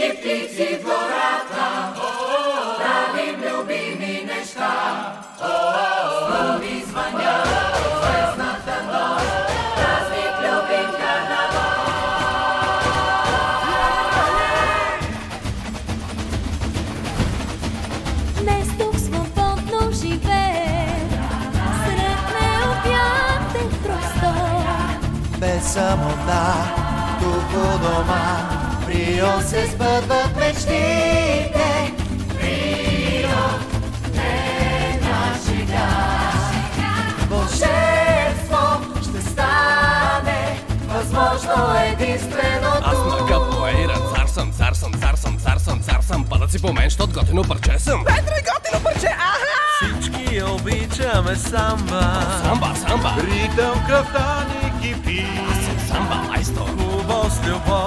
всички птици в гората, правим любими неща. Слуги звънят в звездната нощ, празник любим карнавал. Днес тук свободно живее, сред необятен простор. Без самота, тук у дома, в Рио се сбъдват мечтите. Рио е наши гар. Вълшебство ще стане възможно единственото. Аз на капоейра, цар съм, падат си по мен, щот готино парче съм. Петре, готино парче, аха! Всички обичаме самба. Самба. Ритъм кръвта ни кипи. Аз съм самба майстор. Хубост, любов